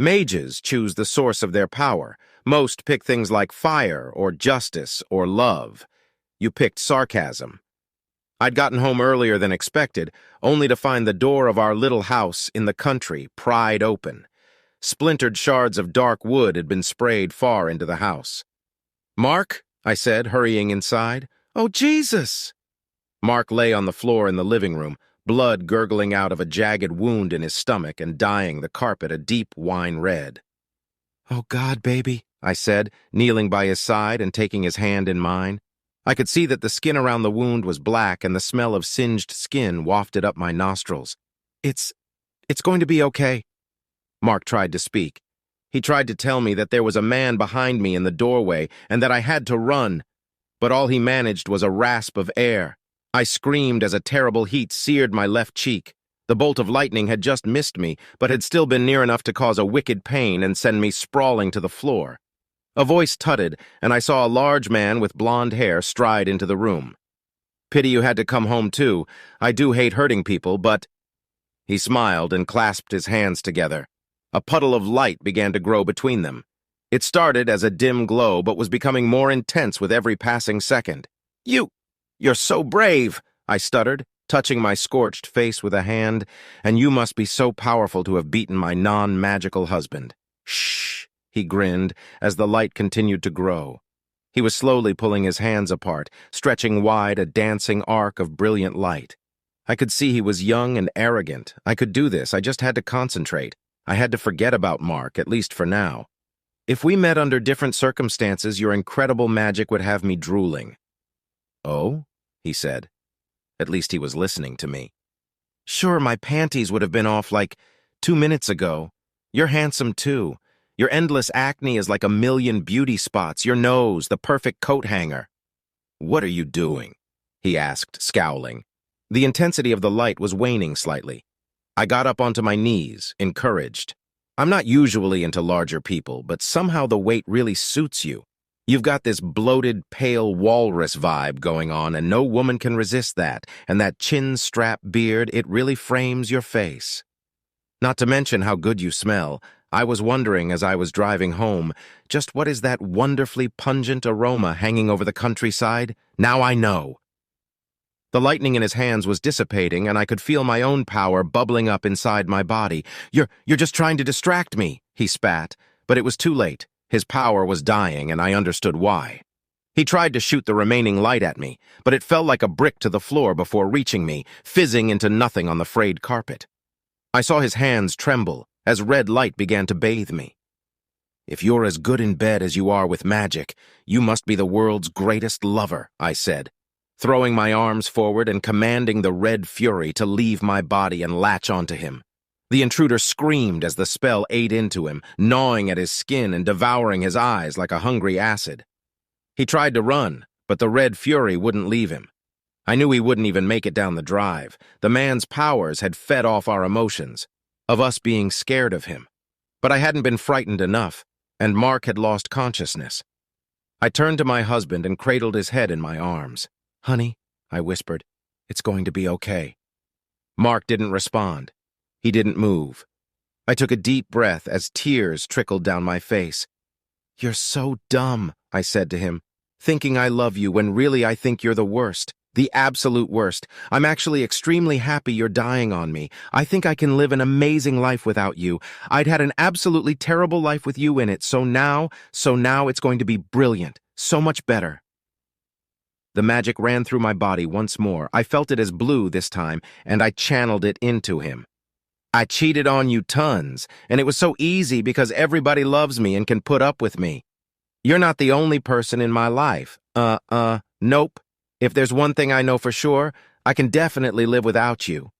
Mages choose the source of their power. Most pick things like fire or justice or love. You picked sarcasm. I'd gotten home earlier than expected, only to find the door of our little house in the country pried open. Splintered shards of dark wood had been sprayed far into the house. "Mark," I said, hurrying inside. "Oh, Jesus!" Mark lay on the floor in the living room, blood gurgling out of a jagged wound in his stomach and dyeing the carpet a deep wine red. "Oh, God, baby," I said, kneeling by his side and taking his hand in mine. I could see that the skin around the wound was black and the smell of singed skin wafted up my nostrils. It's going to be okay." Mark tried to speak. He tried to tell me that there was a man behind me in the doorway and that I had to run, but all he managed was a rasp of air. I screamed as a terrible heat seared my left cheek. The bolt of lightning had just missed me, but had still been near enough to cause a wicked pain and send me sprawling to the floor. A voice tutted, and I saw a large man with blonde hair stride into the room. "Pity you had to come home too. I do hate hurting people, but—" He smiled and clasped his hands together. A puddle of light began to grow between them. It started as a dim glow, but was becoming more intense with every passing second. You're so brave," I stuttered, touching my scorched face with a hand, "and you must be so powerful to have beaten my non-magical husband." "Shh," he grinned as the light continued to grow. He was slowly pulling his hands apart, stretching wide a dancing arc of brilliant light. I could see he was young and arrogant. I could do this, I just had to concentrate. I had to forget about Mark, at least for now. "If we met under different circumstances, your incredible magic would have me drooling." "Oh?" he said. At least he was listening to me. "Sure, my panties would have been off like 2 minutes ago. You're handsome too. Your endless acne is like a million beauty spots. Your nose, the perfect coat hanger." "What are you doing?" he asked, scowling. The intensity of the light was waning slightly. I got up onto my knees, encouraged. "I'm not usually into larger people, but somehow the weight really suits you. You've got this bloated, pale walrus vibe going on, and no woman can resist that, and that chin-strap beard, it really frames your face. Not to mention how good you smell. I was wondering as I was driving home, just what is that wonderfully pungent aroma hanging over the countryside? Now I know." The lightning in his hands was dissipating, and I could feel my own power bubbling up inside my body. You're just trying to distract me," he spat, but it was too late. His power was dying, and I understood why. He tried to shoot the remaining light at me, but it fell like a brick to the floor before reaching me, fizzing into nothing on the frayed carpet. I saw his hands tremble as red light began to bathe me. "If you're as good in bed as you are with magic, you must be the world's greatest lover," I said, throwing my arms forward and commanding the red fury to leave my body and latch onto him. The intruder screamed as the spell ate into him, gnawing at his skin and devouring his eyes like a hungry acid. He tried to run, but the red fury wouldn't leave him. I knew he wouldn't even make it down the drive. The man's powers had fed off our emotions, of us being scared of him. But I hadn't been frightened enough, and Mark had lost consciousness. I turned to my husband and cradled his head in my arms. "Honey," I whispered, "it's going to be okay." Mark didn't respond. He didn't move. I took a deep breath as tears trickled down my face. "You're so dumb," I said to him, "thinking I love you when really I think you're the worst, the absolute worst. I'm actually extremely happy you're dying on me. I think I can live an amazing life without you. I'd had an absolutely terrible life with you in it, so now it's going to be brilliant, so much better." The magic ran through my body once more. I felt it as blue this time, and I channeled it into him. "I cheated on you tons, and it was so easy because everybody loves me and can put up with me. You're not the only person in my life. Nope. If there's one thing I know for sure, I can definitely live without you."